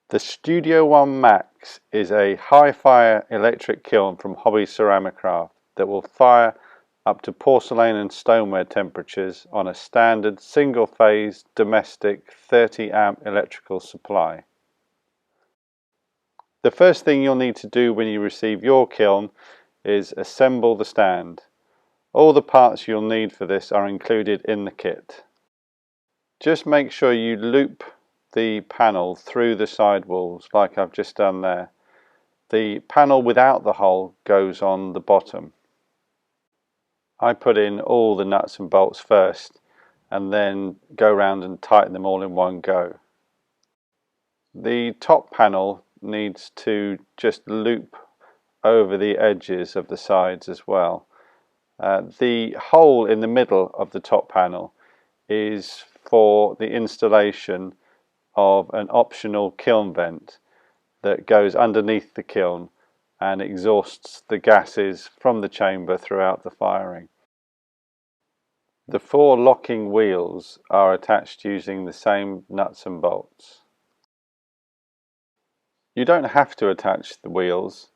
The Studio One Max is a high-fire electric kiln from Hobby Ceramicraft that will fire up to porcelain and stoneware temperatures on a standard single-phase domestic 30-amp electrical supply. The first thing you'll need to do when you receive your kiln is assemble the stand. All the parts you'll need for this are included in the kit. Just make sure you loop the panel through the sidewalls like I've just done there. The panel without the hole goes on the bottom. I put in all the nuts and bolts first and then go around and tighten them all in one go. The top panel needs to just loop over the edges of the sides as well. The hole in the middle of the top panel is for the installation of an optional kiln vent that goes underneath the kiln and exhausts the gases from the chamber throughout the firing. The 4 locking wheels are attached using the same nuts and bolts. You don't have to attach the wheels.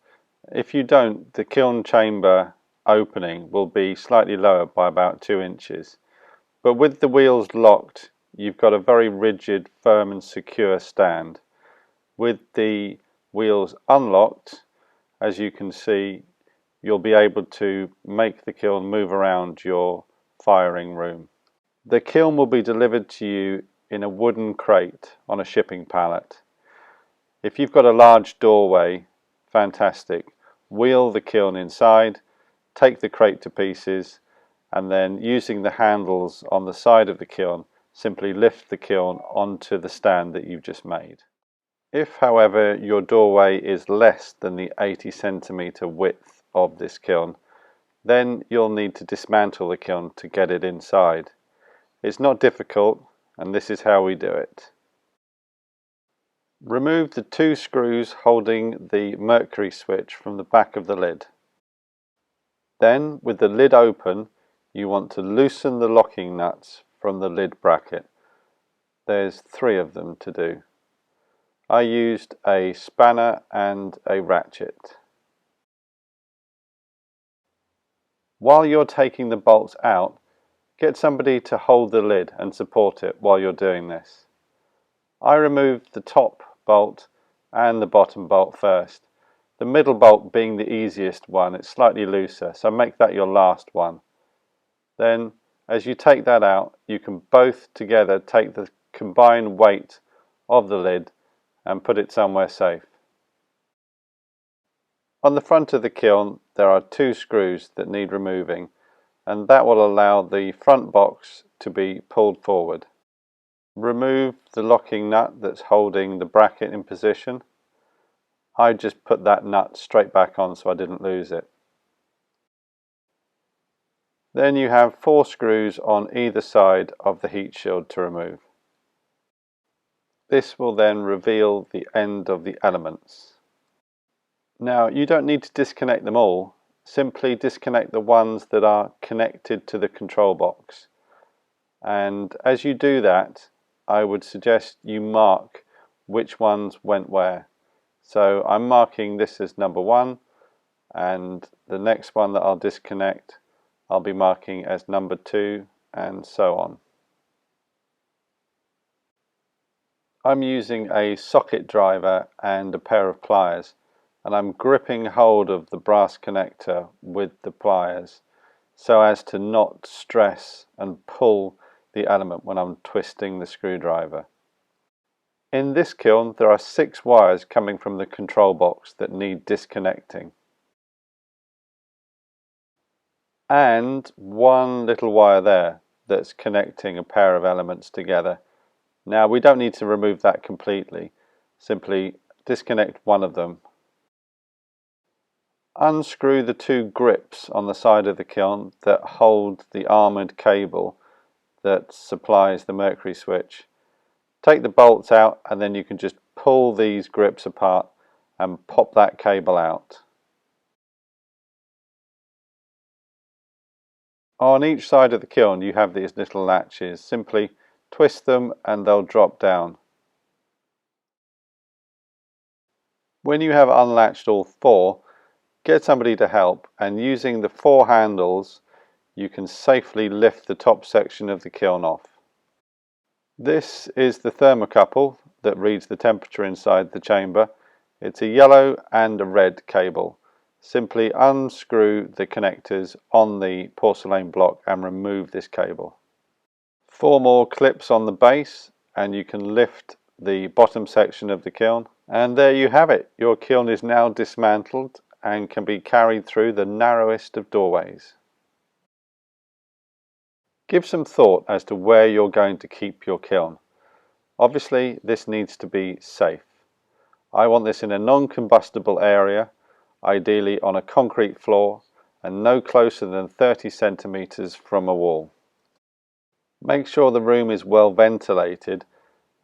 If you don't, the kiln chamber opening will be slightly lower by about 2 inches. But with the wheels locked, you've got a very rigid, firm and secure stand. With the wheels unlocked, as you can see, you'll be able to make the kiln move around your firing room. The kiln will be delivered to you in a wooden crate on a shipping pallet. If you've got a large doorway, fantastic. Wheel the kiln inside, take the crate to pieces, and then using the handles on the side of the kiln, simply lift the kiln onto the stand that you've just made. If, however, your doorway is less than the 80 centimeter width of this kiln, then you'll need to dismantle the kiln to get it inside. It's not difficult, and this is how we do it. Remove the 2 screws holding the mercury switch from the back of the lid. Then, with the lid open, you want to loosen the locking nuts from the lid bracket. There's 3 of them to do. I used a spanner and a ratchet. While you're taking the bolts out, get somebody to hold the lid and support it while you're doing this. I removed the top bolt and the bottom bolt first. The middle bolt being the easiest one, it's slightly looser, so make that your last one. Then, as you take that out, you can both together take the combined weight of the lid and put it somewhere safe. On the front of the kiln, there are 2 screws that need removing, and that will allow the front box to be pulled forward. Remove the locking nut that's holding the bracket in position. I just put that nut straight back on so I didn't lose it. Then you have 4 screws on either side of the heat shield to remove. This will then reveal the end of the elements. Now, you don't need to disconnect them all, simply disconnect the ones that are connected to the control box. And as you do that, I would suggest you mark which ones went where. So I'm marking this as number 1, and the next one that I'll disconnect I'll be marking as number 2, and so on. I'm using a socket driver and a pair of pliers, and I'm gripping hold of the brass connector with the pliers so as to not stress and pull the element when I'm twisting the screwdriver. In this kiln there are 6 wires coming from the control box that need disconnecting, and 1 little wire there that's connecting a pair of elements together. Now, we don't need to remove that completely, simply disconnect one of them. Unscrew the 2 grips on the side of the kiln that hold the armoured cable that supplies the mercury switch. Take the bolts out, and then you can just pull these grips apart and pop that cable out. On each side of the kiln you have these little latches. Simply twist them and they'll drop down. When you have unlatched all four, get somebody to help, and using the four handles you can safely lift the top section of the kiln off. This is the thermocouple that reads the temperature inside the chamber. It's a yellow and a red cable. Simply unscrew the connectors on the porcelain block and remove this cable. Four more clips on the base and you can lift the bottom section of the kiln. And there you have it. Your kiln is now dismantled and can be carried through the narrowest of doorways. Give some thought as to where you're going to keep your kiln. Obviously, this needs to be safe. I want this in a non-combustible area, ideally on a concrete floor and no closer than 30 centimeters from a wall. Make sure the room is well ventilated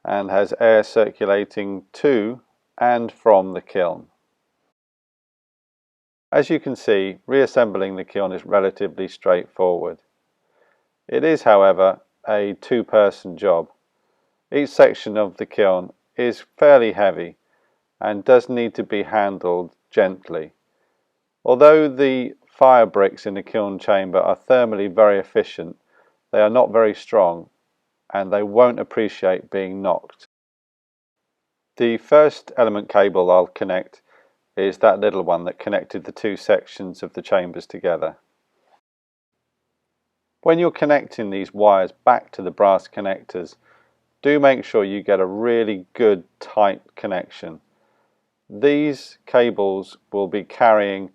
and has air circulating to and from the kiln. As you can see, reassembling the kiln is relatively straightforward. It is, however, a two-person job. Each section of the kiln is fairly heavy and does need to be handled gently. Although the fire bricks in the kiln chamber are thermally very efficient, they are not very strong and they won't appreciate being knocked. The first element cable I'll connect is that little one that connected the two sections of the chambers together. When you're connecting these wires back to the brass connectors, do make sure you get a really good tight connection. These cables will be carrying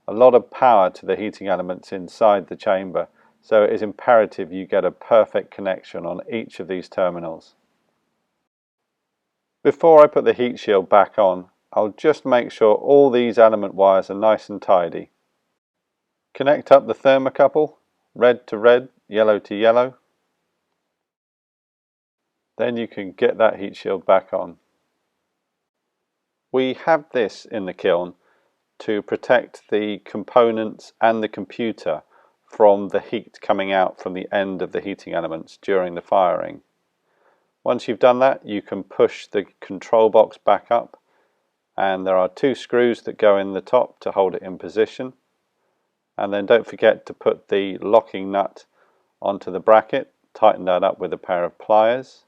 a lot of power to the heating elements inside the chamber, so it is imperative you get a perfect connection on each of these terminals. Before I put the heat shield back on, I'll just make sure all these element wires are nice and tidy. Connect up the thermocouple, red to red, yellow to yellow. Then you can get that heat shield back on. We have this in the kiln to protect the components and the computer from the heat coming out from the end of the heating elements during the firing. Once you've done that, you can push the control box back up, and there are two screws that go in the top to hold it in position. And then don't forget to put the locking nut onto the bracket, tighten that up with a pair of pliers.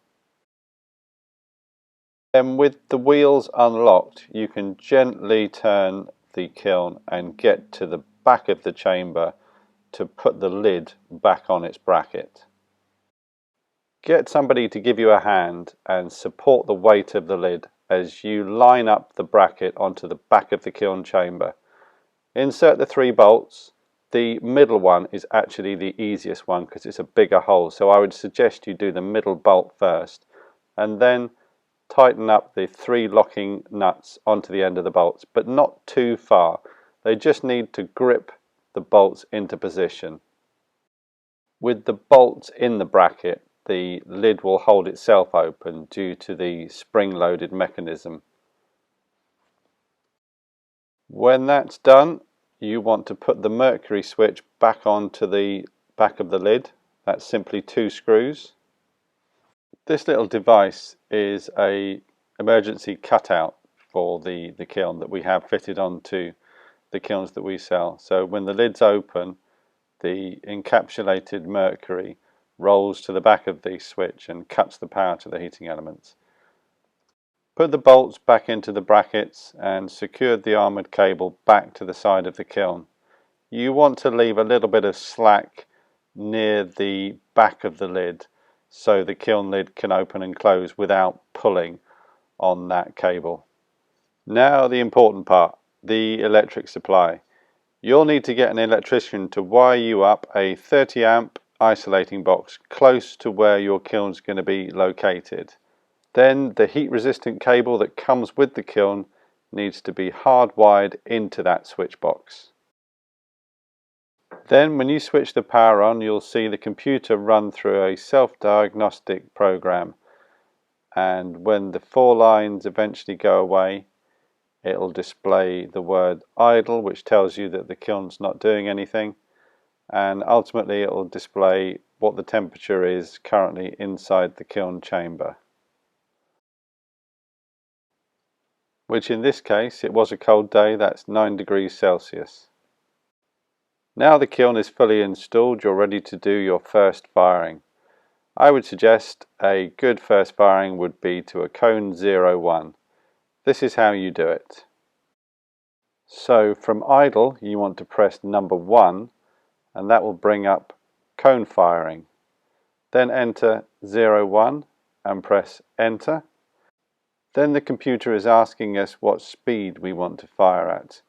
Then with the wheels unlocked, you can gently turn the kiln and get to the back of the chamber to put the lid back on its bracket. Get somebody to give you a hand and support the weight of the lid as you line up the bracket onto the back of the kiln chamber. Insert the 3 bolts. The middle one is actually the easiest one because it's a bigger hole, so I would suggest you do the middle bolt first and then tighten up the 3 locking nuts onto the end of the bolts, but not too far. They just need to grip the bolts into position. With the bolts in the bracket, the lid will hold itself open due to the spring-loaded mechanism. When that's done, you want to put the mercury switch back onto the back of the lid. That's simply 2 screws. This little device is an emergency cutout for the kiln that we have fitted onto the kilns that we sell. So when the lid's open, the encapsulated mercury rolls to the back of the switch and cuts the power to the heating elements. Put the bolts back into the brackets and secured the armoured cable back to the side of the kiln. You want to leave a little bit of slack near the back of the lid so the kiln lid can open and close without pulling on that cable. Now the important part, the electric supply. You'll need to get an electrician to wire you up a 30 amp isolating box close to where your kiln's going to be located. Then the heat resistant cable that comes with the kiln needs to be hardwired into that switch box. Then when you switch the power on, you'll see the computer run through a self-diagnostic program, and when the 4 lines eventually go away, it'll display the word idle, which tells you that the kiln's not doing anything, and ultimately it will display what the temperature is currently inside the kiln chamber. which in this case, it was a cold day, that's 9 degrees Celsius. Now the kiln is fully installed, you're ready to do your first firing. I would suggest a good first firing would be to a cone 01. This is how you do it. So from idle you want to press number 1 and that will bring up cone firing. Then enter 01 and press enter. Then the computer is asking us what speed we want to fire at.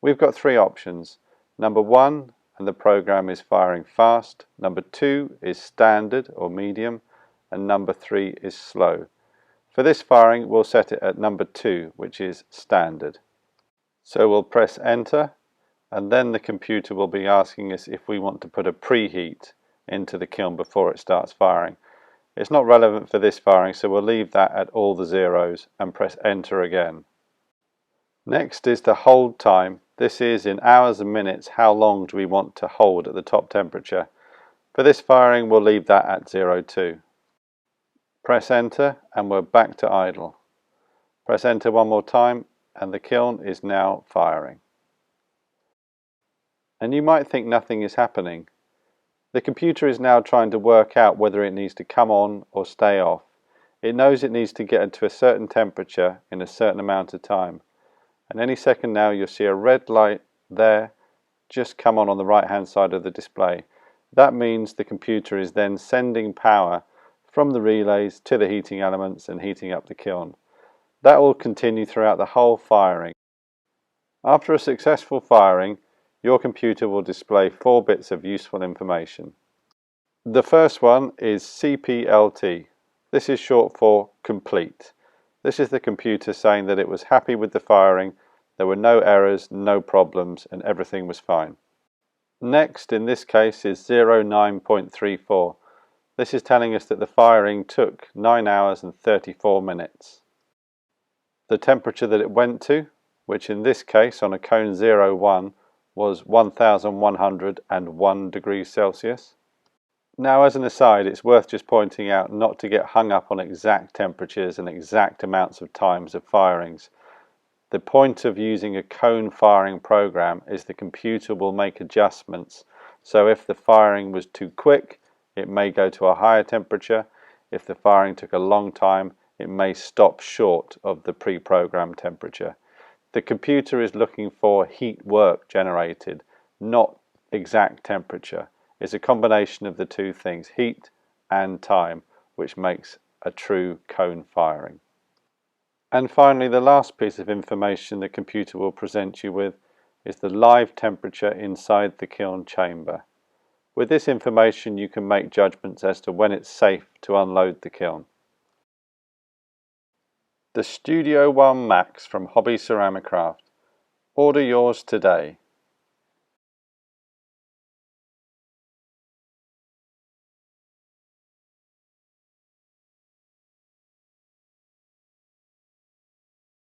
We've got 3 options. Number 1, and the program is firing fast. Number 2 is standard or medium, and number 3 is slow. For this firing we'll set it at number 2, which is standard. So we'll press enter, and then the computer will be asking us if we want to put a preheat into the kiln before it starts firing. It's not relevant for this firing, so we'll leave that at all the zeros and press enter again. Next is the hold time. This is in hours and minutes, how long do we want to hold at the top temperature. For this firing we'll leave that at 02. Press enter and we're back to idle. Press enter one more time and the kiln is now firing. And you might think nothing is happening. The computer is now trying to work out whether it needs to come on or stay off. It knows it needs to get to a certain temperature in a certain amount of time. And any second now you'll see a red light there just come on the right hand side of the display. That means the computer is then sending power from the relays to the heating elements and heating up the kiln. That will continue throughout the whole firing. After a successful firing, your computer will display 4 bits of useful information. The first one is CPLT. This is short for complete. This is the computer saying that it was happy with the firing, there were no errors, no problems, and everything was fine. Next, in this case, is 09.34. This is telling us that the firing took 9 hours and 34 minutes. The temperature that it went to, which in this case on a cone 01 was 1101 degrees Celsius. Now as an aside, it's worth just pointing out not to get hung up on exact temperatures and exact amounts of times of firings. The point of using a cone firing program is the computer will make adjustments. So if the firing was too quick, it may go to a higher temperature. If the firing took a long time, it may stop short of the pre-programmed temperature. The computer is looking for heat work generated, not exact temperature. It's a combination of the two things, heat and time, which makes a true cone firing. And finally, the last piece of information the computer will present you with is the live temperature inside the kiln chamber. With this information you can make judgments as to when it's safe to unload the kiln. The Studio One Max from Hobby Ceramicraft. Order yours today.